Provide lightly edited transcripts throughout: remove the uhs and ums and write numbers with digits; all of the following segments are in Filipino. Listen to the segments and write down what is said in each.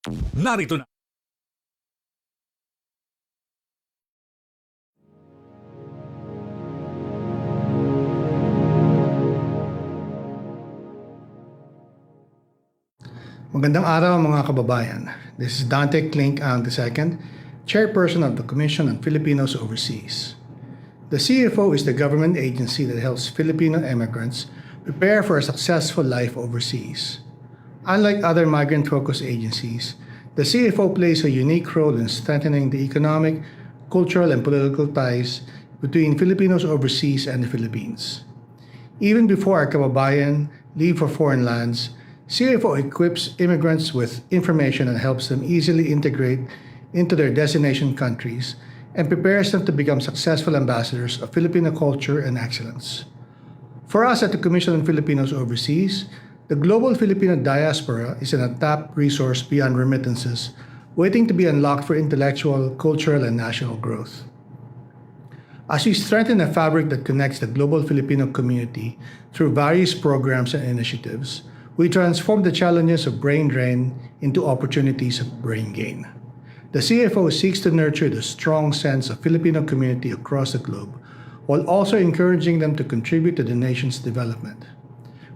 Narito na. Magandang araw mga kababayan. This is Dante Klink ang II, Chairperson of the Commission on Filipinos Overseas. The CFO is the government agency that helps Filipino immigrants prepare for a successful life overseas. Unlike other migrant-focused agencies, the CFO plays a unique role in strengthening the economic, cultural, and political ties between Filipinos overseas and the Philippines. Even before our kababayan leave for foreign lands, CFO equips immigrants with information and helps them easily integrate into their destination countries and prepares them to become successful ambassadors of Filipino culture and excellence. For us at the Commission on Filipinos Overseas, the global Filipino diaspora is an untapped resource beyond remittances, waiting to be unlocked for intellectual, cultural, and national growth. As we strengthen a fabric that connects the global Filipino community through various programs and initiatives, we transform the challenges of brain drain into opportunities of brain gain. The CFO seeks to nurture the strong sense of Filipino community across the globe, while also encouraging them to contribute to the nation's development.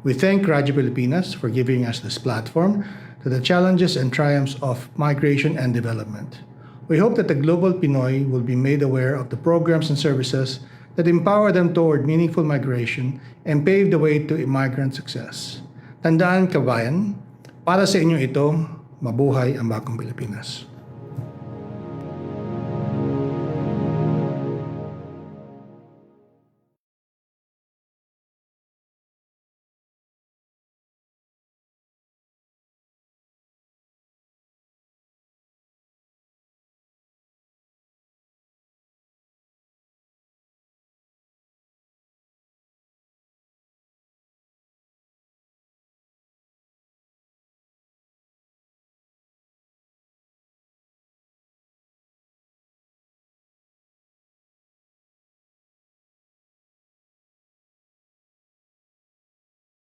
We thank Radyo Pilipinas for giving us this platform to the challenges and triumphs of migration and development. We hope that the global Pinoy will be made aware of the programs and services that empower them toward meaningful migration and pave the way to immigrant success. Tandaan, kabayan, para sa inyo ito, mabuhay ang bagong Pilipinas.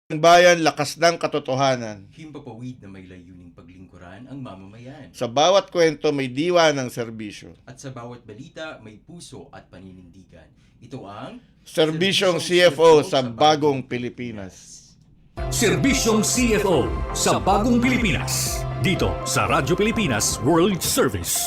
Ang bayan, lakas ng katotohanan. Himpapawid na may layuning paglingkuran ang mamamayan. Sa bawat kwento may diwa ng serbisyo. At sa bawat balita may puso at paninindigan. Ito ang Serbisyong CFO sa bagong Pilipinas. Serbisyong CFO sa Bagong Pilipinas. Dito sa Radyo Pilipinas World Service.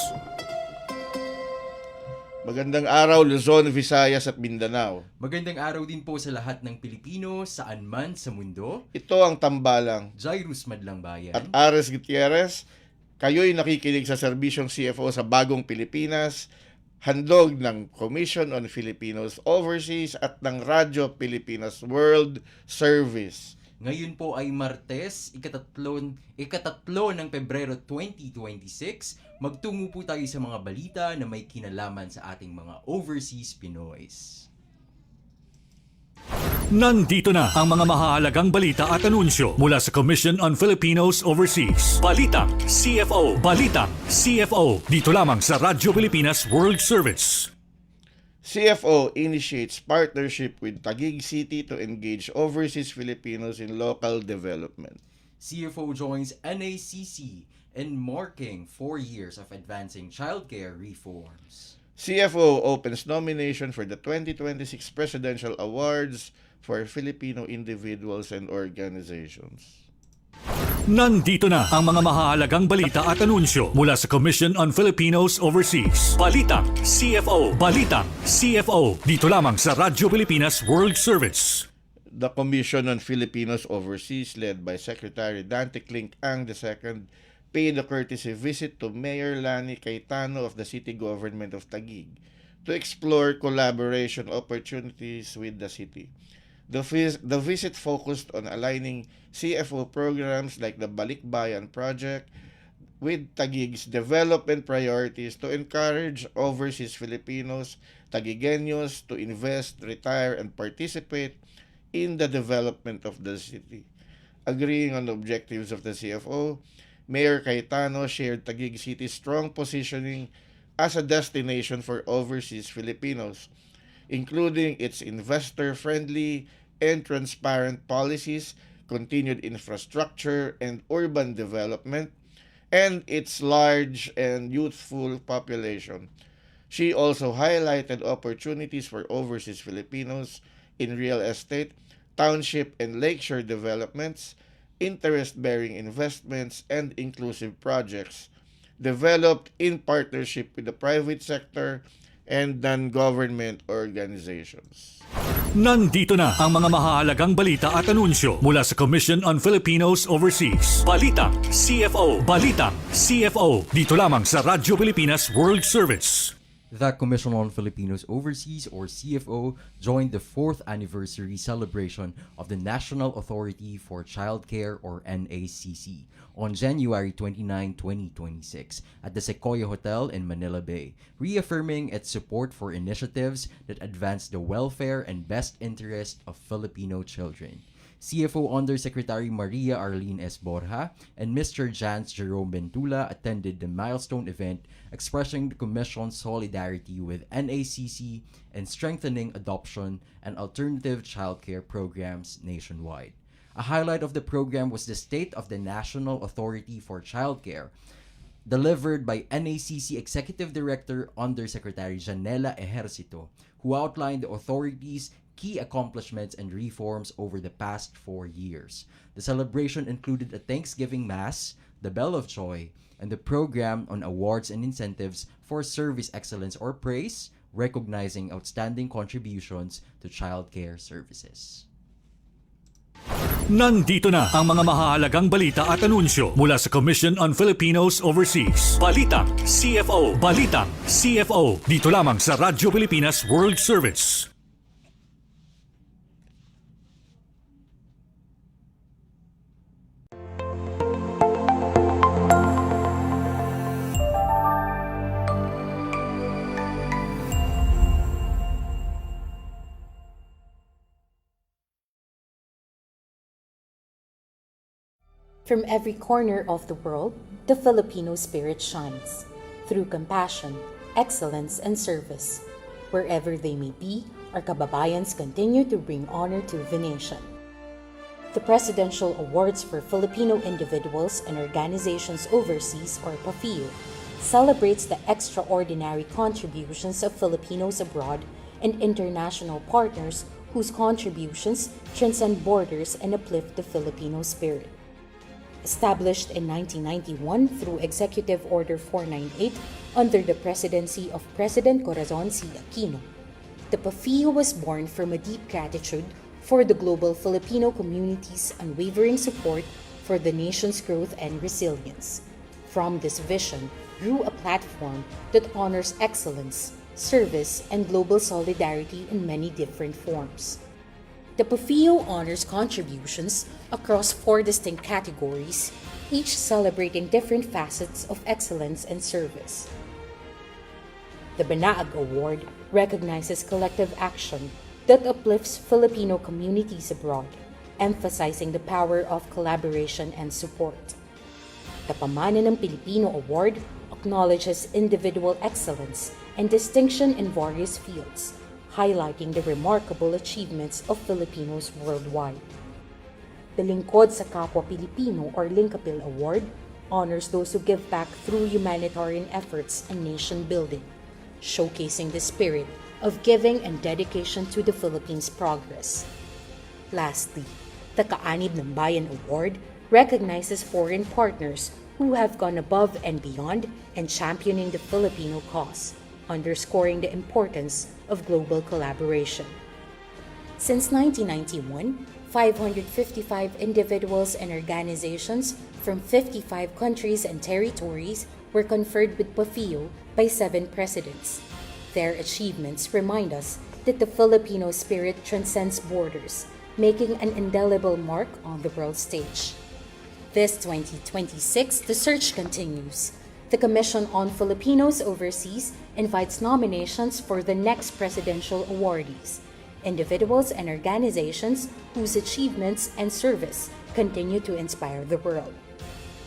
Magandang araw, Luzon, Visayas at Mindanao. Magandang araw din po sa lahat ng Pilipino saan man sa mundo. Ito ang Tambalang. Jairus Madlang Bayan. At Ares Gutierrez, kayo'y nakikinig sa Serbisyong CFO sa bagong Pilipinas, handog ng Commission on Filipinos Overseas at ng Radyo Pilipinas World Service. Ngayon po ay Martes, ikatatlo ng Pebrero 2026. Magtungo po tayo sa mga balita na may kinalaman sa ating mga overseas Pinoys. Nandito na ang mga mahahalagang balita at anunsyo mula sa Commission on Filipinos Overseas. Balitang CFO. Balitang CFO. Dito lamang sa Radyo Pilipinas World Service. CFO initiates partnership with Taguig City to engage overseas Filipinos in local development. CFO joins NACC in marking 4 years of advancing childcare reforms. CFO opens nomination for the 2026 Presidential Awards for Filipino individuals and organizations. Nandito na ang mga mahahalagang balita at anunsyo mula sa Commission on Filipinos Overseas. Balitang CFO. Balitang CFO. Dito lamang sa Radyo Pilipinas World Service. The Commission on Filipinos Overseas, led by Secretary Dante Klink ang II, paid a courtesy visit to Mayor Lani Cayetano of the City Government of Taguig to explore collaboration opportunities with the city. The visit focused on aligning CFO programs like the Balikbayan project with Taguig's development priorities to encourage overseas Filipinos, Taguigueños to invest, retire, and participate in the development of the city. Agreeing on the objectives of the CFO, Mayor Cayetano shared Taguig City's strong positioning as a destination for overseas Filipinos, including its investor-friendly and transparent policies, continued infrastructure and urban development, and its large and youthful population. She also highlighted opportunities for overseas Filipinos in real estate, township and lakeshore developments, interest-bearing investments, and inclusive projects developed in partnership with the private sector and non-government organizations. Nandito na ang mga mahahalagang balita at anunsyo mula sa Commission on Filipinos Overseas. Balitang CFO. Balitang CFO. Dito lamang sa Radyo Pilipinas World Service. The Commission on Filipinos Overseas, or CFO, joined the 4th anniversary celebration of the National Authority for Childcare, or NACC, on January 29, 2026 at the Sequoia Hotel in Manila Bay, reaffirming its support for initiatives that advance the welfare and best interest of Filipino children. CFO Undersecretary Maria Arlene S. Borja and Mr. Jans Jerome Bentula attended the milestone event, expressing the Commission's solidarity with NACC and strengthening adoption and alternative childcare programs nationwide. A highlight of the program was the State of the National Authority for Childcare, delivered by NACC Executive Director Undersecretary Janela Ejercito, who outlined the authority's key accomplishments and reforms over the past 4 years. The celebration included a Thanksgiving Mass, the Bell of Joy, and the program on awards and incentives for service excellence or praise, recognizing outstanding contributions to childcare services. Nandito na ang mga mahahalagang balita at anunsyo mula sa Commission on Filipinos Overseas. Balitang CFO. Balitang CFO. Dito lamang sa Radyo Pilipinas World Service. From every corner of the world, the Filipino spirit shines through compassion, excellence, and service. Wherever they may be, our kababayans continue to bring honor to the nation. The Presidential Awards for Filipino Individuals and Organizations Overseas, or PAFIO, celebrates the extraordinary contributions of Filipinos abroad and international partners whose contributions transcend borders and uplift the Filipino spirit. Established in 1991 through Executive Order 498 under the presidency of President Corazon C. Aquino, the PAFIO was born from a deep gratitude for the global Filipino community's unwavering support for the nation's growth and resilience. From this vision grew a platform that honors excellence, service, and global solidarity in many different forms. The PAFIO honors contributions across 4 distinct categories, each celebrating different facets of excellence and service. The Banaag Award recognizes collective action that uplifts Filipino communities abroad, emphasizing the power of collaboration and support. The Pamana ng Pilipino Award acknowledges individual excellence and distinction in various fields, highlighting the remarkable achievements of Filipinos worldwide. The Lingkod sa Kapwa Pilipino, or Linkapil Award, honors those who give back through humanitarian efforts and nation building, showcasing the spirit of giving and dedication to the Philippines' progress. Lastly, the Kaanib ng Bayan Award recognizes foreign partners who have gone above and beyond in championing the Filipino cause, underscoring the importance of global collaboration. Since 1991, 555 individuals and organizations from 55 countries and territories were conferred with PAFIO by 7 presidents. Their achievements remind us that the Filipino spirit transcends borders, making an indelible mark on the world stage. This 2026, the search continues. The Commission on Filipinos Overseas invites nominations for the next presidential awardees, individuals and organizations whose achievements and service continue to inspire the world.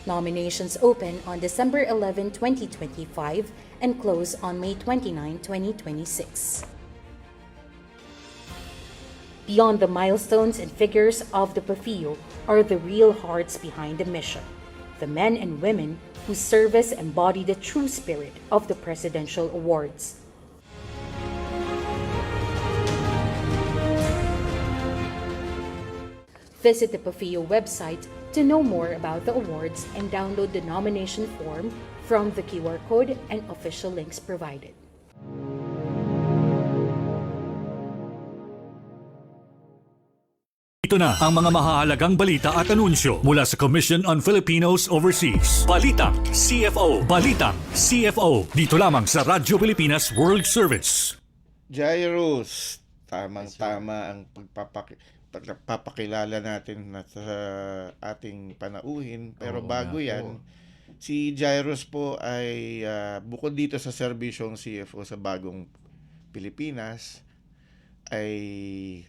Nominations open on December 11, 2025 and close on May 29, 2026. Beyond the milestones and figures of the PAFIO are the real hearts behind the mission. the men and women whose service embody the true spirit of the Presidential Awards. Visit the PAFIO website to know more about the awards and download the nomination form from the QR code and official links provided. Ito na ang mga mahahalagang balita at anunsyo mula sa Commission on Filipinos Overseas. Balitang CFO. Balitang CFO. Dito lamang sa Radyo Pilipinas World Service. Jairus, tamang-tama ang pagpapakilala natin sa ating panauhin. Pero Oo bago nga yan, po. si Jairus po ay bukod dito sa serbisyong CFO sa Bagong Pilipinas, ay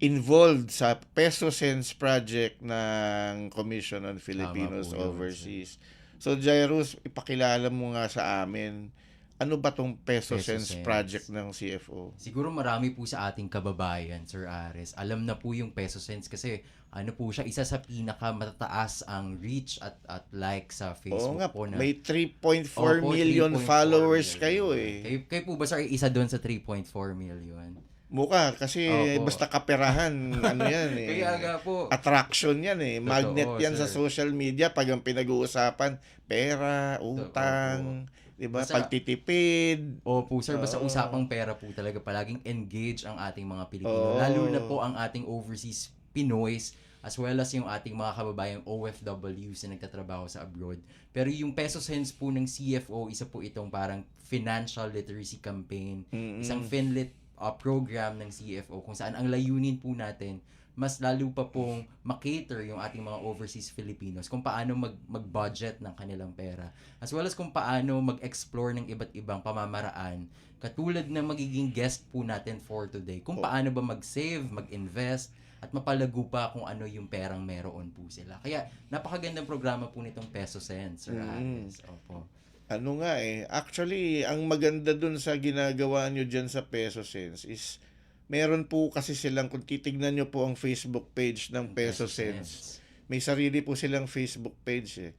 involved sa Peso Sense project ng Commission on Filipinos Tama po yun, Overseas. So Jairus, ipakilala mo nga sa amin, ano ba tong Peso Peso Sense Sense. project ng CFO? Siguro marami po sa ating kababayan, Sir Ares. Alam na po yung Peso Sense kasi ano po siya, isa sa pinaka matataas ang reach at like sa Oo Facebook nga, po na. may 3.4 Opo, million 3.4 followers million. kayo eh. Kayo po ba, sir, isa doon sa 3.4 million? Mukha kasi Opo. basta kaperahan, ano yan eh. Kaya nga po. Attraction yan eh. Magnet Totoo, yan sa sir. social media pag ang pinag-uusapan, pera, utang, di ba? Basta- Pagtitipid. Opo, sir, basta Oo. usapang pera po talaga, palaging engage ang ating mga Pilipino. Oo. Lalo na po ang ating overseas Pinoys, as well as yung ating mga kababayang OFWs na nagtatrabaho sa abroad. Pero yung Peso Sense po ng CFO, isa po itong parang financial literacy campaign, isang FinLit program ng CFO kung saan ang layunin po natin mas lalo pa pong makater yung ating mga overseas Filipinos kung paano mag-budget ng kanilang pera, as well as kung paano mag-explore ng iba't ibang pamamaraan katulad na magiging guest po natin for today, kung paano ba mag-save, mag-invest at mapalago pa kung ano yung perang meron po sila. Kaya napakagandang programa po nitong Peso Sense, Sir Ares. Opo. Ano nga eh. Actually, ang maganda dun sa ginagawa nyo dyan sa Peso Sense is meron po kasi silang, kung titignan nyo po ang Facebook page ng Peso Sense, may sarili po silang Facebook page eh.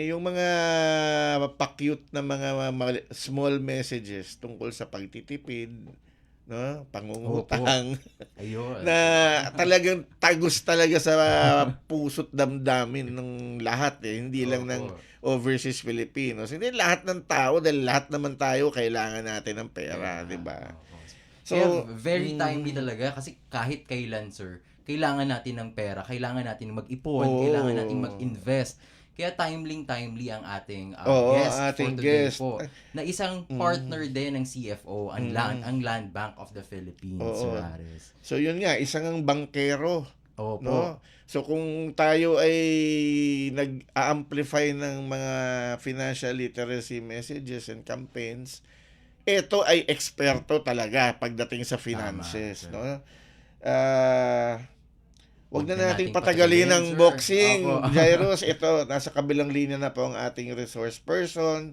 Yung mga pa-cute na mga small messages tungkol sa pagtitipid, no? Pangungutang, Ayun. na talagang tagos talaga sa puso't damdamin ng lahat eh. Hindi lang ng overseas Filipinos. Hindi lahat ng tao, dahil lahat naman tayo kailangan natin ng pera, di ba? So, kaya very timely talaga kasi kahit kailan, sir, kailangan natin ng pera, kailangan natin mag-ipon, kailangan natin mag-invest. Kaya timely ang ating guest ating for today guest. po, na isang partner din ng CFO, ang Land Bank of the Philippines, Sir Ares. So yun nga, isang bankero. Opo. No? So kung tayo ay nag-amplify ng mga financial literacy messages and campaigns, ito ay eksperto talaga pagdating sa finances. Tama, No? Wag Huwag na na nating nating patagalin patagalin, ng sir. boxing. Opo. Jairus, ito, nasa kabilang linya na po ang ating resource person.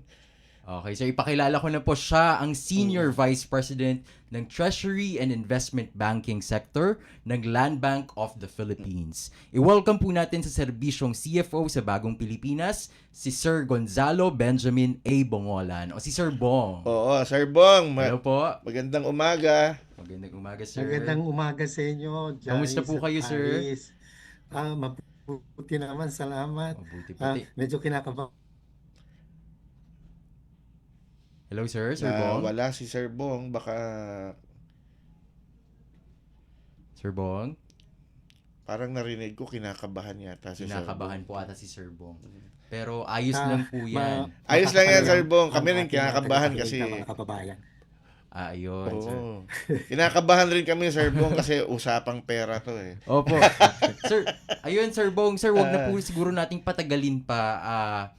Okay, so ipakilala ko na po siya, ang Senior Vice President ng Treasury and Investment Banking Sector ng Land Bank of the Philippines. I-welcome po natin sa serbisyong CFO sa Bagong Pilipinas, si Sir Gonzalo Benjamin A. Bongolan, o si Sir Bong. Oo, Sir Bong, Hello po. magandang umaga. Magandang umaga, sir. Magandang umaga sa inyo, Jais Kamusta po at kayo, sir? Aris. Mabuti naman, salamat. Mabuti-puti. Medyo kinakabahan. Hello, sir. Sir Na Bong. wala si Sir Bong, baka Sir Bong. parang narinig ko kinakabahan yata si Sir Kinakabahan Bong. po ata si Sir Bong. Pero ayos lang po yan. Ayos lang yan, Sir Bong. Ang Kami rin ating kinakabahan tagapakinig kasi. na mga kababayan. Ayun, sir. Oo. Kinakabahan rin kami, Sir Bong, kasi usapang pera to eh. Opo. Sir, ayun, Sir Bong. Sir, wag na po siguro nating patagalin pa.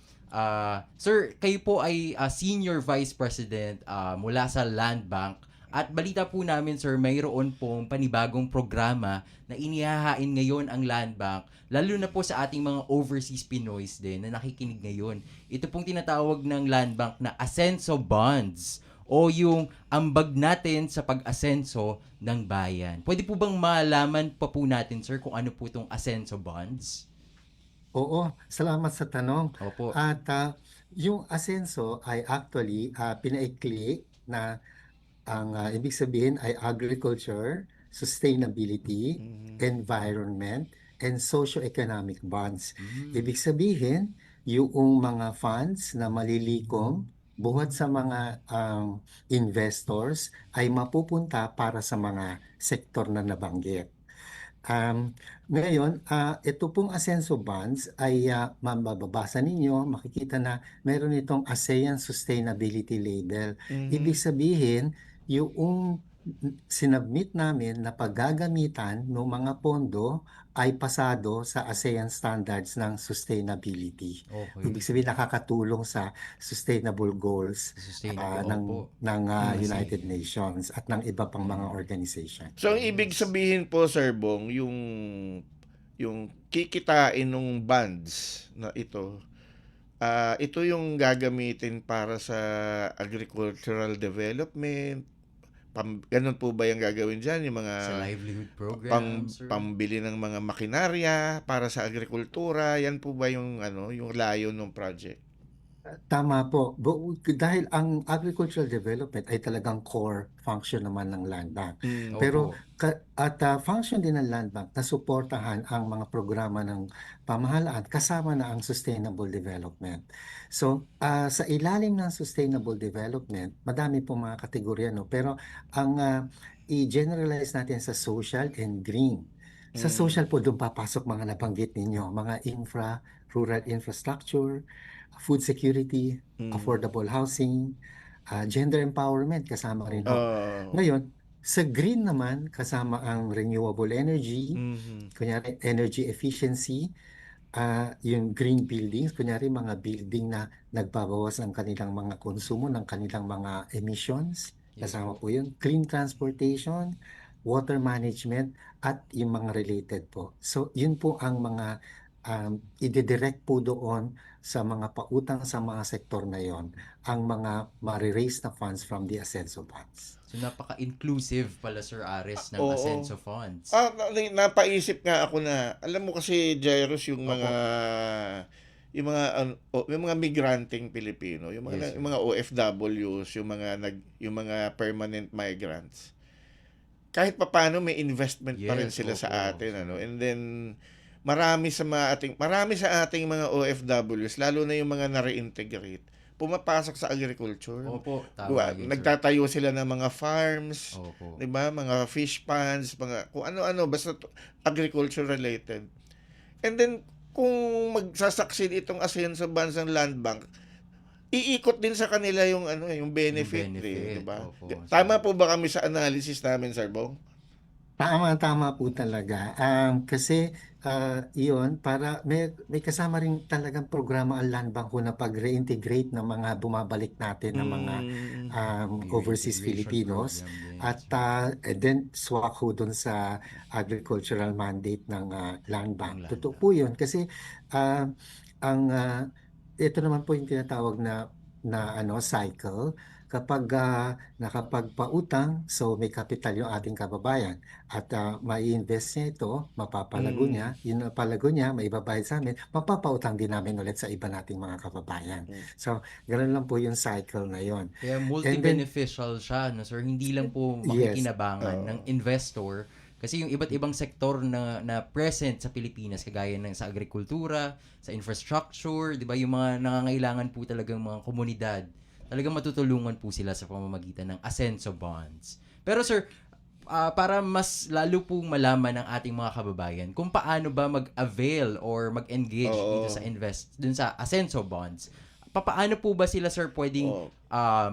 Sir, kayo po ay Senior Vice President mula sa Land Bank. At balita po namin, sir, mayroon pong panibagong programa na inihahain ngayon ang Land Bank, lalo na po sa ating mga overseas Pinoys din na nakikinig ngayon. Ito pong tinatawag ng Land Bank na Asenso Bonds, o yung ambag natin sa pag-asenso ng bayan. Pwede po bang malaman pa po natin, sir, kung ano po itong Asenso Bonds? Oo, salamat sa tanong. Opo. At yung asenso ay actually pinaikli na ang ibig sabihin ay agriculture, sustainability, Mhm. environment, and socio-economic bonds. Mm. Ibig sabihin, yung mga funds na malilikom buhat sa mga investors ay mapupunta para sa mga sektor na nabanggit. Um, Ngayon, ito pong Asenso Bonds ay mababasa ninyo, makikita na meron itong ASEAN Sustainability Label. Ibig Mhm. sabihin, yung sinubmit namin na paggagamitan ng mga pondo ay pasado sa ASEAN standards ng sustainability. Okay, Ibig sir. sabihin, nakakatulong sa sustainable goals Sustainable, ng opo. Kasi, United Nations at ng iba pang mga mm, organization. So, ang ibig yes. sabihin po, Sir Bong, yung kikitain ng bonds na ito yung gagamitin para sa agricultural development, ganun po ba yung gagawin diyan, yung mga Sa livelihood program, sir. pambili ng mga makinarya para sa agrikultura, yan po ba yung yung layo ng project? Tama po. Dahil ang agricultural development ay talagang core function naman ng Land Bank. Mm. Pero Opo. function din ng Land Bank na suportahan ang mga programa ng pamahalaan kasama na ang sustainable development. So, sa ilalim ng sustainable development, madami po mga kategorya, no? Pero ang i-generalize natin sa social and green. Sa Mm. social po, doon papasok mga nabanggit ninyo, mga rural infrastructure, food security, Mm. affordable housing, gender empowerment kasama rin ho. Oo. Ngayon, sa green naman, kasama ang renewable energy, Mhm. kunyari energy efficiency, yung green buildings, kunyari mga building na nagbabawas ng kanilang mga konsumo, ng kanilang mga emissions, Yes kasama po. po yun. Clean transportation, water management, at yung mga related po. So, yun po ang mga ide-direct po doon sa mga pautang sa mga sektor na yon, ang mga ma-raise na funds from the Asenso funds. So, napaka-inclusive pala, Sir Ares, ng Oo. Asenso Funds. Napaisip nga ako na, alam mo kasi, Jairus, Opo. yung mga migranteng Pilipino, Yes, yung sir. mga OFWs, yung mga permanent migrants. Kahit papaano may investment pa rin Yes, sila sa opo, atin, sir. And then marami sa ating mga OFWs, lalo na yung mga na-reintegrate, pumapasok sa agriculture. Opo, tama Diba? yun, sir. Nagtatayo sila ng mga farms, Opo. 'di ba? Mga fish ponds, mga kung ano-ano basta agriculture related. And then kung magsasucceed itong Asenso Bonds ng Land Bank, iikot din sa kanila yung yung Yung benefit, 'di benefit. ba? Opo, sir. Tama po ba kami sa analysis namin, Sir Bong? Tama po talaga. Kasi iyon, para may kasama rin talagang programa ang Land Bank ho na pag-reintegrate ng mga bumabalik natin ng mga Mm. May overseas reintegration Filipinos. program din, At sir. and then swak ho dun sa agricultural mandate ng Land Ng Bank. Land Totoo Bank. po yun kasi ah, ito naman po yung tinatawag na cycle. Kapag nakapagpautang, so may capital yung ating kababayan at mai-invest niya ito, mapapalago Mm. niya, yun ang palago niya, maibabayad sa amin, mapapautang din namin ulit sa iba nating mga kababayan. Mm. So, ganoon lang po yung cycle na yon. Kaya And then, multi-beneficial siya, no, sir? Hindi lang po yes, makikinabangan ng investor kasi yung iba't ibang sektor na present sa Pilipinas kagaya ng sa agrikultura, sa infrastructure, 'di ba? Yung mga nangangailangan po talagang mga komunidad, talagang matutulungan po sila sa pamamagitan ng Asenso Bonds. Pero sir, para mas lalo pong malaman ng ating mga kababayan kung paano ba mag-avail or mag-engage dito sa Oo. dun sa Asenso Bonds, papaano po ba sila, sir, pwedeng Oo.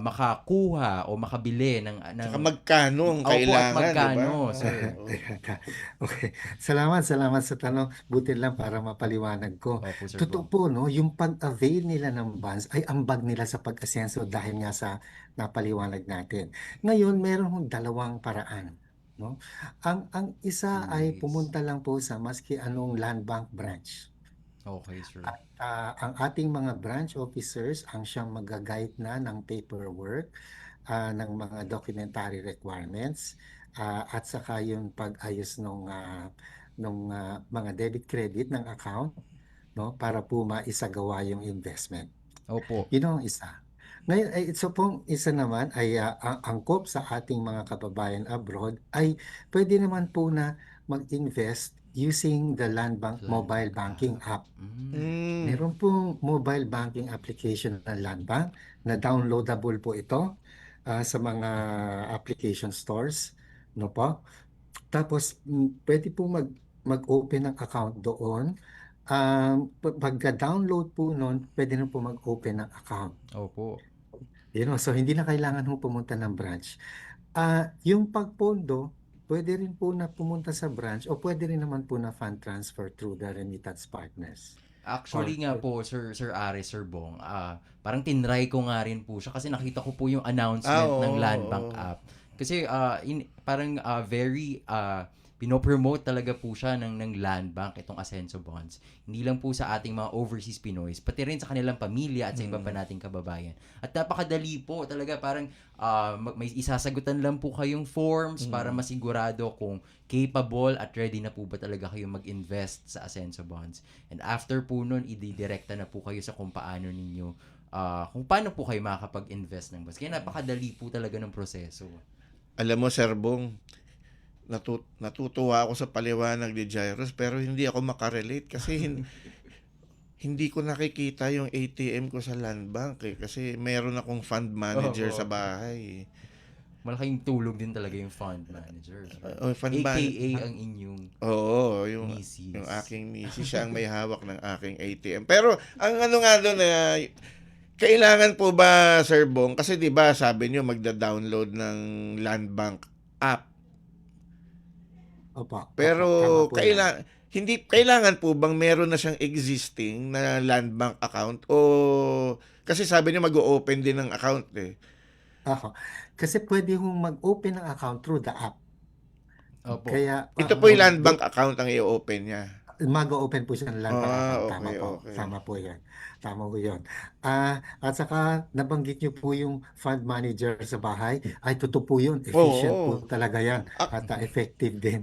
makakuha o makabili ng Saka magkano ang Opo, at kailangan, 'di ba? magkano, sir? Oo. Okay. Salamat sa tanong. Buti lang para mapaliwanag ko. Opo, Sir Totoo Bong. po, no, yung pag-avail nila ng bonds ay ambag nila sa pag-asenso dahil nga sa napaliwanag natin. Ngayon, meron hong dalawang paraan. No? Ang isa ay Yes. pumunta lang po sa maski anong land bank branch. Okay, sir. At ang ating mga branch officers ang siyang mag-guide na ng paperwork, ng mga documentary requirements, at saka yung pag-ayos nung mga debit credit ng account no, para po maisagawa yung investment. Opo. Yun ang isa. Ngayon, ay, so pong isa naman ay ang angkop sa ating mga kababayan abroad ay pwede naman po na mag-invest using the Land Bank Land mobile Bank banking app. Mm. Meron pong mobile banking application ng Land Bank na downloadable po ito sa mga application stores, no po? Tapos pwede po mag-open ng account doon. Pagka-download po noon, pwede na po mag-open ng account. Opo. So hindi na kailangan ho pumunta ng branch. Yung pagpondo, pwede rin po na pumunta sa branch o pwede rin naman po na fund transfer through the remittance partners. Actually nga po, Sir Ares, Sir Bong, parang tinry ko nga rin po siya kasi nakita ko po yung announcement ng Oo, Land Bank oo. app. Kasi parang very pinopromote talaga po siya ng Land Bank itong Asenso Bonds. Hindi lang po sa ating mga overseas Pinoys, pati rin sa kanilang pamilya at sa iba pa nating kababayan. At napakadali po talaga, parang may isasagutan lang po kayong forms para masigurado kung capable at ready na po ba talaga kayo mag-invest sa Asenso Bonds. And after po nun, ididirekta na po kayo sa kung paano ninyo kung paano po kayo makakapag-invest ng bonds. Kaya napakadali po talaga ng proseso. Alam mo, Sir Bong, natutuwa ako sa paliwanag ni Jairus pero hindi ako makarelate kasi hindi ko nakikita yung ATM ko sa Land Bank kasi meron akong fund manager Oo. sa bahay. Malaking tulong din talaga yung fund manager. Fund AKA ang inyong Oo, misis. yung aking misis, siya ang may hawak ng aking ATM. Pero ang ano nga doon kailangan po ba, Sir Bong, kasi 'di ba sabi niyo magda-download ng Land Bank app. Opo, Pero tama po yan. hindi kailangan po bang meron na siyang existing na Land Bank account o kasi sabi niyo mag-o-open din ng account eh. Kasi pwede hong mag-open ng account through the app. Opo. Kaya Ito po yung Land Bank account ang i-open niya. mag-open po siya ng Land Bank account. Tama Okay, po. okay. Tama po yan. Tama po yun. At saka nabanggit niyo po yung fund manager sa bahay. Ay, totoo po yun. Efficient Oo. po talaga yan. Ak- At Oh, effective din.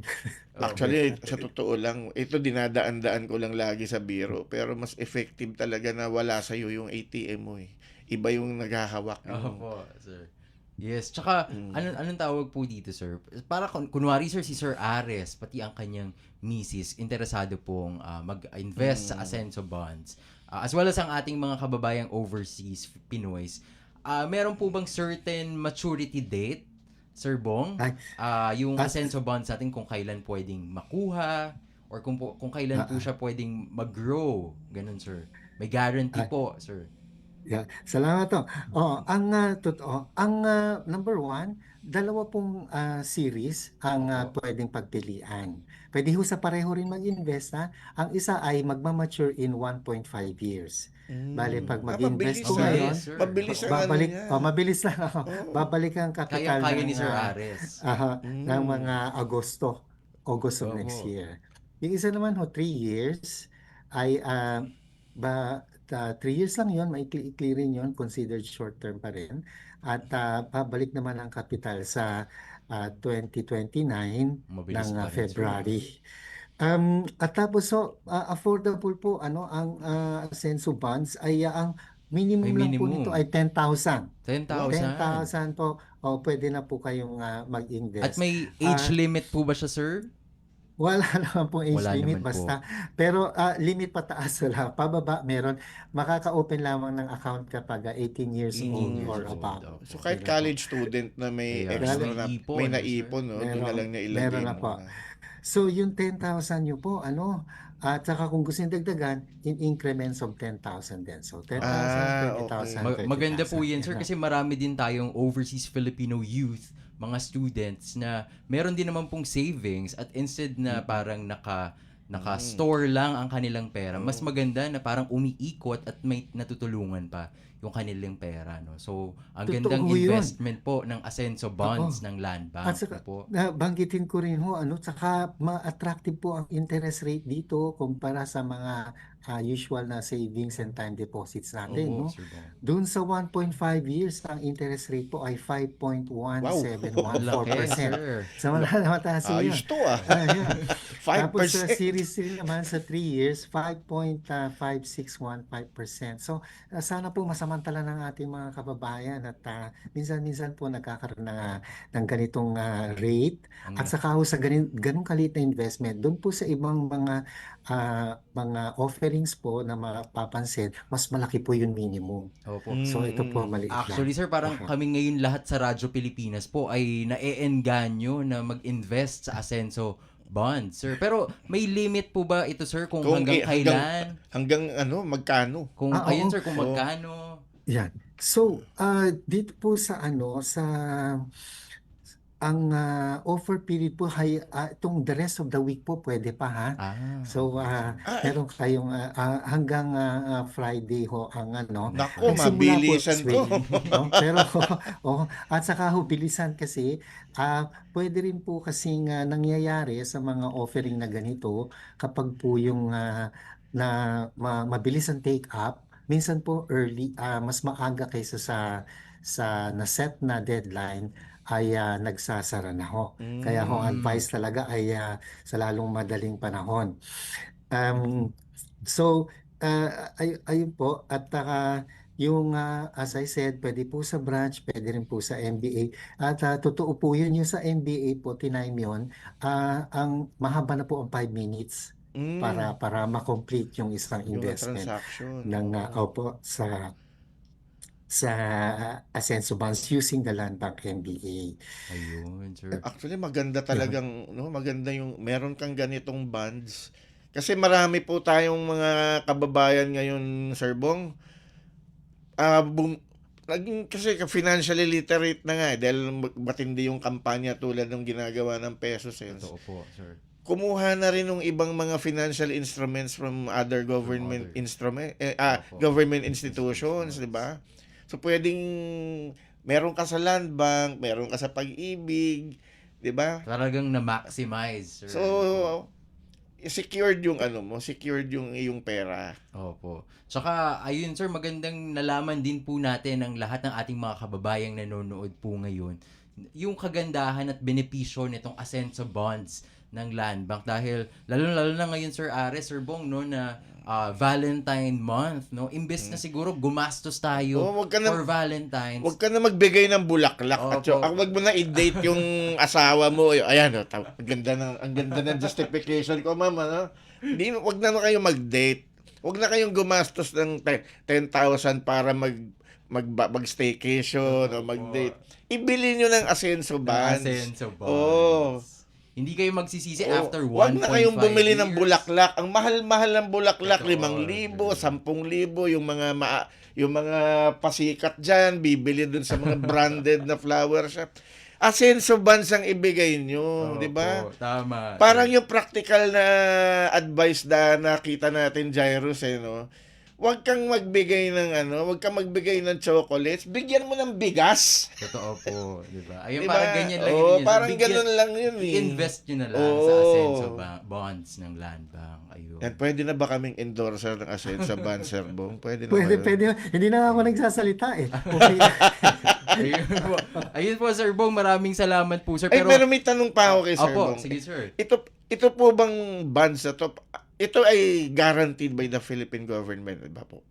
Actually, sa totoo lang, ito dinadaan-daan ko lang lagi sa biro, pero mas effective talaga na wala sa iyo yung ATM mo eh. Iba yung naghahawak ng Opo, sir. Yes, tsaka anong tawag po dito, sir? Para kunwari, sir, si Sir Ares, pati ang kanyang misis, interesado pong mag-invest sa Asenso Bonds. As well as ang ating mga kababayang overseas Pinoys. Meron po bang certain maturity date, Sir Bong? Yung Ah, Asenso Bonds natin kung kailan pwedeng makuha or kung kailan po siya pwedeng mag-grow. Ganun, sir. May guarantee po, sir. Yeah, salamat to. Ang number one, dalawa pong series ang pwedeng pagpilian. Pwede ho sa pareho rin mag-invest ha. Ang isa ay magmamature in 1.5 years. Bale, pag mag-invest mabilis po Okay, ngayon, sir. Mabilis ang ano babalik, niya. mabilis lang ako. Oo. Babalik ang kapital Kaya ni ng, Sir Ares. ng mga August of next Oo. year. Yung isa naman 3 years ay 3 years lang yon, maikli rin yon, considered short term pa rin. At pabalik naman ang kapital sa 2029 Mabilis ng pa rin, sir. February. At tapos affordable po ang Asenso bonds ay ang minimum May lang po minimum. nito ay 10,000. 10,000. 10,000 po. Pwede na po kayong At mag-invest. may age limit po ba siya, sir? Wala naman pong age Wala limit, naman po. basta. Pero limit pataas wala. Pababa meron. Makaka-open lamang ng account kapag 18 years 18 old years or old. above. Opo. So kahit Meron po. college student na may Kaya, extra may na ipon, may sir. naipon, no, doon na lang niya ilagay Meron na po. muna. So yung 10,000 nyo po, at saka kung gusto nyo dagdagan, in increments of 10,000 din. So 10,000, okay. 20,000, 30,000. Maganda po yan, sir, Yan kasi marami din tayong overseas Filipino youth, mga students na meron din naman pong savings at instead na parang naka-store lang ang kanilang pera, mas maganda na parang umiikot at may natutulungan pa yung kanilang pera, no. So, ang Totoo gandang yun. investment po ng Asenso Bonds ng Land Bank, At saka, po. banggitin ko rin ho, saka ma-attractive po ang interest rate dito kumpara sa mga usual na savings and time deposits natin, Opo, no? Sir Bong. Doon sa 1.5 years, ang interest rate po ay Wow. 5.174%. Laki, sir. So, mataas po yun. Ayos to ah. Yeah. Tapos sa 5%. Series 3 naman sa 3 years, 5.5615%. So, sana po masamantala ng ating mga kababayan at minsan-minsan po nagkakaroon ng ganitong rate. At saka ho sa ganung kaliit na investment, doon po sa ibang mga offerings po na mapapansin, mas malaki po yung minimum. Opo. So, ito po maliit lang. Actually, sir, parang kami ngayon lahat sa Radyo Pilipinas po ay nae-engganyo na mag-invest sa Asenso bonds, sir. Pero may limit po ba ito, sir, kung hanggang kailan? Hanggang magkano? Kung ayun, sir, kung magkano? Yan. So, dito po sa ang offer period po ay itong the rest of the week po pwede pa ha. So meron kayong hanggang Friday ho ang Nako, ang simula po mabilisan to. no? Pero at saka ho bilisan kasi pwede rin po kasing nangyayari sa mga offering na ganito kapag po yung mabilis ang take up, minsan po early mas maaga kaysa sa na-set na deadline ay nagsasara na ho. Kaya ho advice talaga ay sa lalong madaling panahon. So ayun po at yung as I said, pwede po sa branch, pwede rin po sa MBA. At totoo po yun, yung sa MBA po, tinime yun, ang mahaba na po ang 5 minutes para ma-complete yung isang Yung investment transaction. ng opo sa Asenso bonds using the Land Bank MBA. Ayun, sir. Actually, maganda talagang, maganda yung meron kang ganitong bonds. Kasi marami po tayong mga kababayan ngayon, Sir Bong. Kasi financially literate na nga dahil matindi yung kampanya tulad ng ginagawa ng Peso Sense. Totoo po, sir. Kumuha na rin ng ibang mga financial instruments from other government government institutions, di ba? So pwedeng meron ka sa Land Bank, meron ka sa Pag-ibig, di ba? Talagang na-maximize, sir. So secured yung secured yung iyong pera. Opo. Tsaka, ayun sir, magandang nalaman din po natin ng lahat ng ating mga kababayang nanonood po ngayon yung kagandahan at benepisyo nitong Asenso bonds ng Land Bank dahil lalo na ngayon Sir Ares, Sir Bong, no, na Valentine month, no, imbes na siguro gumastos tayo for Valentine's. Wag ka na magbigay ng bulaklak at wag mo na i-date yung asawa mo. Ayan, ang ganda ng justification ko, mama, no? Wag na kayo mag-date. Wag na kayong gumastos ng 10,000 para mag-staycation o mag-date. Ibili nyo ng Asenso bonds. Asenso bonds. Oh. Hindi kayo magsisisi after 1.5 Wag na kayong bumili ng years. bulaklak. Ang mahal-mahal ng bulaklak, 5,000, 10,000, yung mga pasikat diyan, bibili dun sa mga branded na flower shop. Asenso bonds ang ibigay nyo, di ba? Tama. Parang yung practical na advice na nakita natin, Jairus, no? Huwag kang magbigay ng chocolates, bigyan mo ng bigas. Totoo po, di ba? Ayun, Diba? parang ganyan lang yun. Parang ganun lang yun. I-invest nyo na lang sa Asenso bonds ng Land Bank. Ayun. Yan, pwede na ba kaming endorser ng Asenso bonds, Sir Bong? Pwede na Pwede, ba yun? pwede. Hindi na ako nagsasalita eh. Okay. Ayun po, Sir Bong, maraming salamat po, sir. Pero may tanong pa ako kay Sir Opo, Bong. sige, sir. Ito po bang bonds na to, ito ay guaranteed by the Philippine government, di ba po?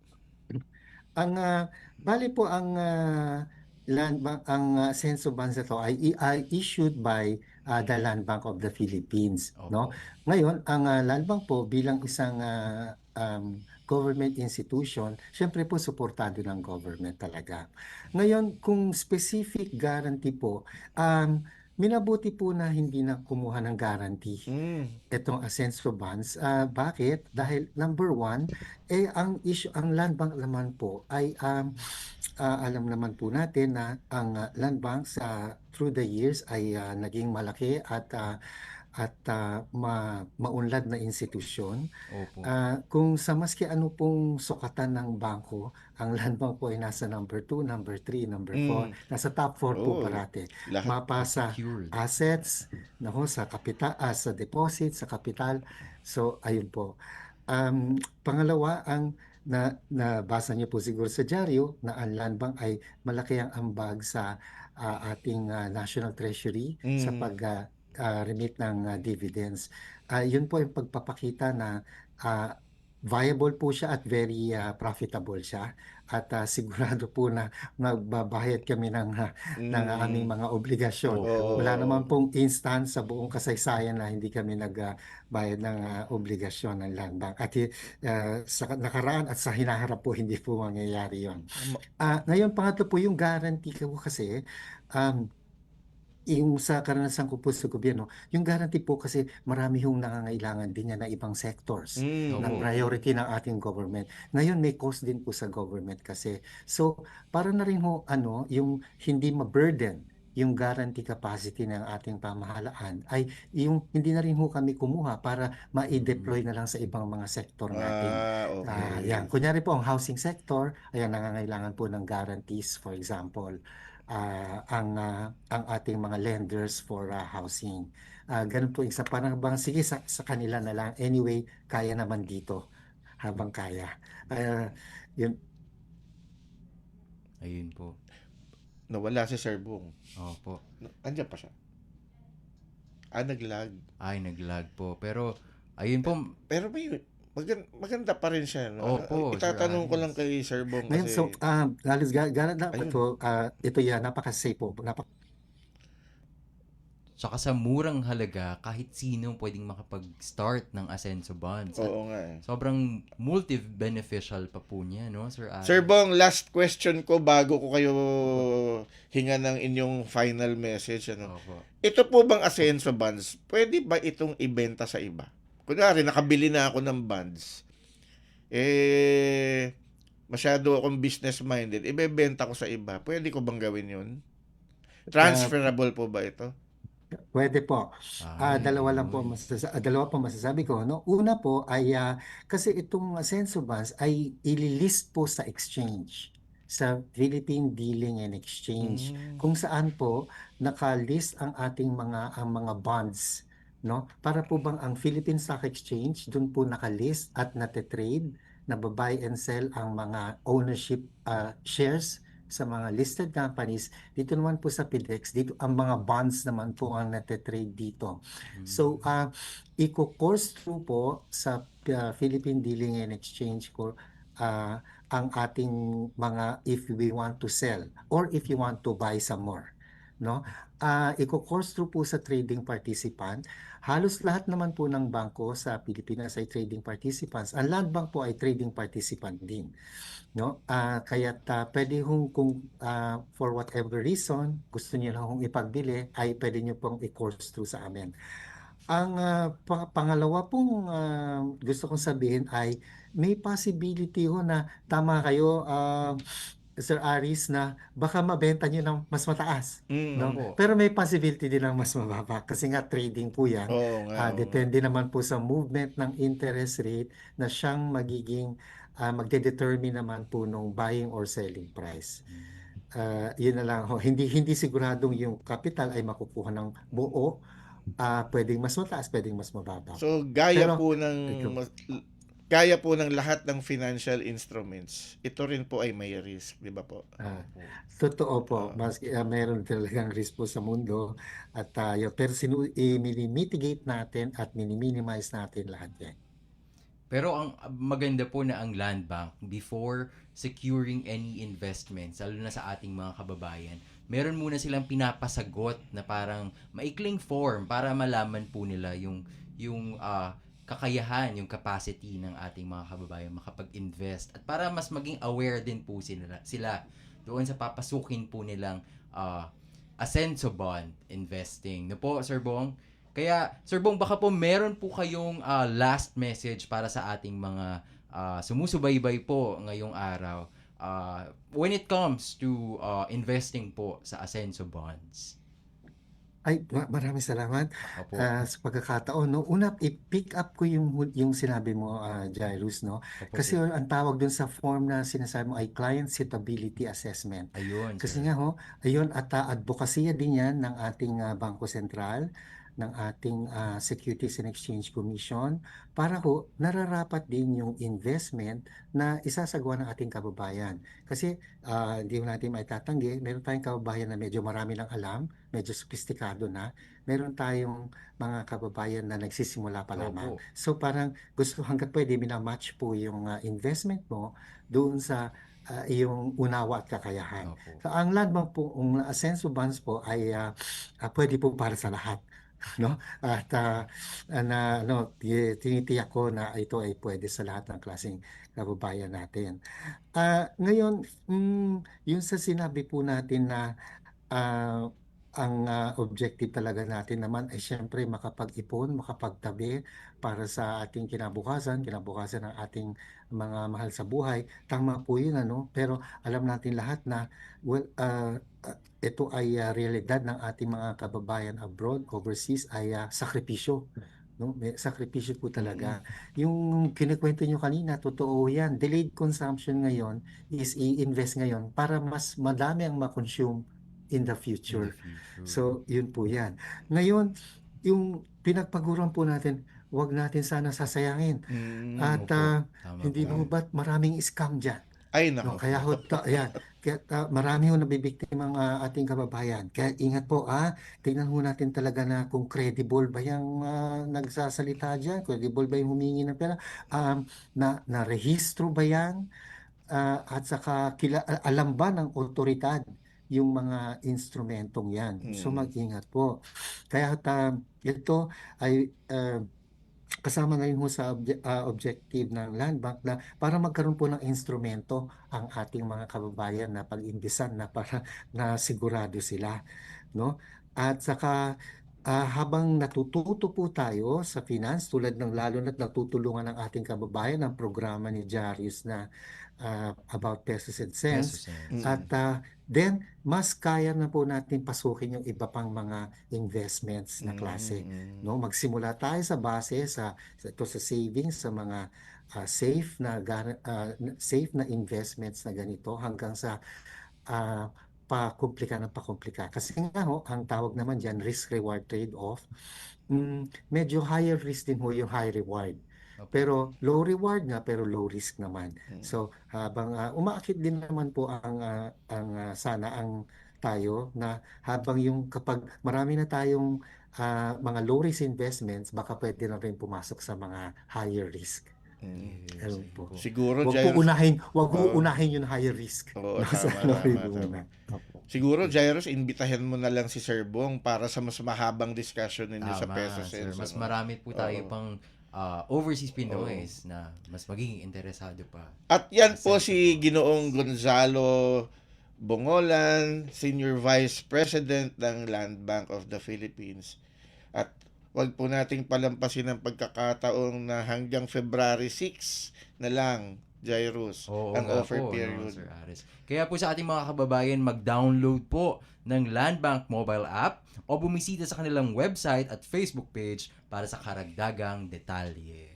Ang bali po ang Land Bank, ang Asenso bonds na to ay issued by the Land Bank of the Philippines, no? Ngayon, ang Land Bank po bilang isang government institution, syempre po suportado ng government talaga. Ngayon, kung specific guarantee po, minabuti po na hindi na kumuha ng guarantee itong Asenso bonds. Bakit? Dahil number one, ang Land Bank naman po ay alam naman po natin na ang Land Bank through the years ay naging malaki at maunlad na institusyon. Opo. Kung sa maski ano pong sukatan ng bangko, ang Land Bank po ay nasa number 2, number 3, number 4. Nasa top 4 po parati. Lahat Mapasa secured. assets, sa kapital, sa deposit, sa kapital. So, ayun po. Pangalawa, ang nabasa niyo po siguro sa dyaryo na ang land bank ay malaki ang ambag sa ating National Treasury sa Mm. remit ng dividends. Yun po yung pagpapakita na ah, viable po siya at very profitable siya. At sigurado po na magbabayad kami ng aming Mm. mga obligasyon. Opo. Wala naman Oo. pong instance sa buong kasaysayan na hindi kami nagbayad ng obligasyon ng land bank. At sa nakaraan at sa hinaharap po, hindi po mangyayari yon. Ma- Ngayon, pangatlo po, yung guarantee ko kasi, um, yung sa karanasan ko po sa gobyerno, yung guarantee po kasi marami hong nangangailangan din yan na ibang sectors na Opo. priority ng ating government. Ngayon may cost din po sa government kasi. So, para na rin ho, yung hindi ma-burden yung guarantee capacity ng ating pamahalaan ay yung hindi na rin ho kami kumuha para ma-deploy na lang sa ibang mga sektor natin. Yan. Okay. Kunyari po ang housing sector, ayan, nangangailangan po ng guarantees, for example ang ating mga lenders for housing. Ganun po isa parang bang sige sa kanila na lang. Anyway, kaya naman dito habang kaya. Yun. Ayun po. Nawala si Sir Bong. Opo. Andiyan pa siya. Naglag. Ay, naglag po. Pero, ayun po. Pero maganda pa rin siya. No? Opo, Sir Itatanong ko Aris. lang kay Sir Bong Ngayon, kasi... so, Galis, Ayun. ito yan, napaka-safe po. Tsaka sa murang halaga, kahit sino pwedeng makapag-start ng Asenso Bonds. At Oo nga eh. sobrang multi-beneficial pa po niya, no, Sir Aris? Sir Bong, last question ko bago ko kayo hinga ng inyong final message. Opo. Ito po bang Asenso Bonds, pwede ba itong ibenta sa iba? Kunwari, nakabili na ako ng bonds. Masyado akong business-minded. Ibebenta ko sa iba. Pwede ko bang gawin yun? Transferable po ba ito? Pwede po. Dalawa po masasabi ko. No? Una po ay kasi itong Asenso Bonds ay ililist po sa exchange, sa Philippine Dealing and Exchange, kung saan po nakalist ang ating mga bonds. No? Para po bang ang Philippine Stock Exchange, doon po nakalist at nate-trade, nababuy and sell ang mga ownership shares sa mga listed companies. Dito naman po sa PIDEX, dito ang mga bonds naman po ang nate-trade dito. So, i-course through po sa Philippine Dealing and Exchange ko ang ating mga if we want to sell or if you want to buy some more. No? I-course through po sa trading participant. Halos lahat naman po ng bangko sa Pilipinas ay trading participants. Ang Land Bank po ay trading participant din. No? Kaya pwede kung for whatever reason gusto niyo lang kung ipagbili ay pwede niyo pong i-course through sa amin. Ang pangalawa pong gusto kong sabihin ay may possibility ho na tama kayo Sir Aris na baka mabenta niyo ng mas mataas. No? Opo. Pero may possibility din ng mas mababa kasi nga trading po yan. Oo nga. Depende naman po sa movement ng interest rate na siyang magiging magde-determine naman po nung buying or selling price. Yun na lang ho. Hindi siguradong yung capital ay makukuha ng buo. Pwedeng mas mataas, pwedeng mas mababa. So, gaya Pero, po ng lahat ng financial instruments, ito rin po ay may risk, di ba po? Totoo po, meron talagang risk po sa mundo at pero minimitigate natin at miniminize natin lahat yan. Pero ang maganda po na ang land bank, before securing any investments, lalo na sa ating mga kababayan, meron muna silang pinapasagot na parang maikling form para malaman po nila yung kakayahan, yung capacity ng ating mga kababayan makapag-invest at para mas maging aware din po sila doon sa papasukin po nilang Asenso Bond investing. No po, Sir Bong? Kaya, Sir Bong, baka po meron po kayong last message para sa ating mga sumusubaybay po ngayong araw when it comes to investing po sa Asenso Bonds. Ay, maraming salamat Opo. sa pagkakataon. No? Una, i-pick up ko yung sinabi mo, Jairus. No? Opo, Kasi sir. ang tawag dun sa form na sinasabi mo ay Client Suitability Assessment. Ayun, Kasi sir. nga ho, ayun, at advokasya din yan ng ating Bangko Sentral ng ating Securities and Exchange Commission para ho nararapat din yung investment na isasagawa ng ating kababayan. Kasi hindi natin maitatanggi, meron tayong kababayan na medyo marami lang alam, medyo sophisticado na. Meron tayong mga kababayan na nagsisimula pa lamang. Opo. So parang gusto hangga't pwede minamatch po yung investment mo doon sa iyong unawa at kakayahan. Opo. So, ang land bank po, ang Ascenso bonds po ay pwede po para sa lahat. No? At tinitiyak ko na ito ay pwede sa lahat ng klaseng kababayan natin. Ngayon, yung sa sinabi po natin na ang objective talaga natin naman ay siyempre makapag-ipon, makapagtabi para sa ating kinabukasan ng ating mga mahal sa buhay. Tama po yun, ano? Pero alam natin lahat na ito ay realidad ng ating mga kababayan abroad, overseas, ay sakripisyo. No? May sakripisyo po talaga. Yung kinikwento nyo kanina, totoo yan. Delayed consumption ngayon is i-invest ngayon para mas madami ang ma-consume in the future. So, yun po yan. Ngayon, yung pinagpaguran po natin, wag natin sana sasayangin. At Tama hindi po. mo ba't maraming scam dyan? Ay, No, nako. kaya ho, ayan, kaya marami ho nabibiktima ang ating kababayan. Kaya ingat po, tingnan ho natin talaga na kung credible ba yung nagsasalita dyan, credible ba yung humingi ng pera, na rehistro ba yan, at saka alam ba ng otoridad yung mga instrumentong yan. So mag-ingat po. Kaya ito ay kasama na rin ho sa objective ng Land Bank na para magkaroon po ng instrumento ang ating mga kababayan na pag-imbisan na para na sigurado sila, no? At saka habang natututo po tayo sa finance, tulad ng lalo na't natutulungan ng ating kababayan ang programa ni Jarius na about pesos and cents, at then mas kaya na po natin pasukin yung iba pang mga investments na klase, no? Magsimula tayo sa base sa savings, sa mga safe na investments na ganito hanggang sa pakomplika. Kasi nga ho, ang tawag naman dyan, risk-reward trade-off, medyo higher risk din ho yung high reward. Pero low reward nga, pero low risk naman. So, habang umaakit din naman po sana ang tayo na habang yung kapag marami na tayong mga low risk investments, baka pwede na rin pumasok sa mga higher risk. Ayun po. Siguro, Wag po unahin yung higher risk. Oo, Nasa tama. muna. Opo. Siguro, Jairus, imbitahin mo na lang si Sir Bong para sa mas mahabang discussion ninyo sa pesos sir. and Mas ano. marami po tayo pang overseas Pinoys na mas magiging interesado pa. At yan po si Ginoong Gonzalo Bongolan, Senior Vice President ng Land Bank of the Philippines. At wag po nating palampasin ang pagkakataong na hanggang February 6 na lang, Jairus, Oo ang nga offer po, period. no, Sir Aris. Kaya po sa ating mga kababayan, mag-download po ng Land Bank mobile app o bumisita sa kanilang website at Facebook page para sa karagdagang detalye.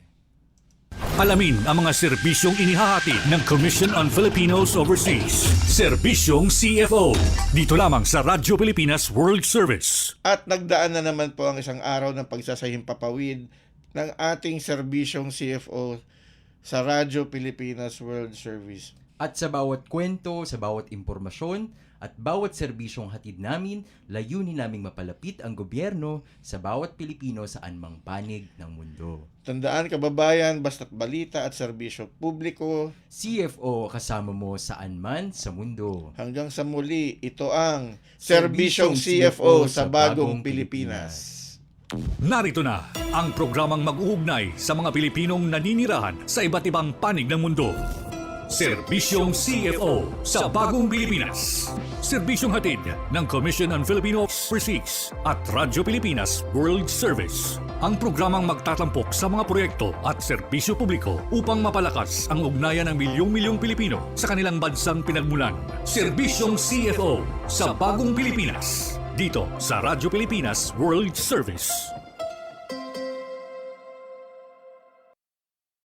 Alamin ang mga serbisyong inihahatid ng Commission on Filipinos Overseas. Serbisyong CFO. Dito lamang sa Radyo Pilipinas World Service. At nagdaan na naman po ang isang araw ng pagsasahimpapawid ng ating serbisyong CFO sa Radyo Pilipinas World Service. At sa bawat kwento, sa bawat impormasyon, at bawat serbisyong hatid namin, layunin naming mapalapit ang gobyerno sa bawat Pilipino sa anumang panig ng mundo. Tandaan, kababayan, basta't balita at serbisyo publiko. CFO kasama mo saan man sa mundo. Hanggang sa muli, ito ang Serbisyong CFO sa Bagong Pilipinas. Narito na ang programang mag-uugnay sa mga Pilipinong naninirahan sa iba't ibang panig ng mundo. Serbisyong CFO sa Bagong Pilipinas. Serbisyong hatid ng Commission on Filipino Overseas at Radyo Pilipinas World Service. Ang programang magtatampok sa mga proyekto at serbisyo publiko upang mapalakas ang ugnayan ng milyong-milyong Pilipino sa kanilang bansang pinagmulan. Serbisyong CFO sa Bagong Pilipinas. Dito sa Radyo Pilipinas World Service.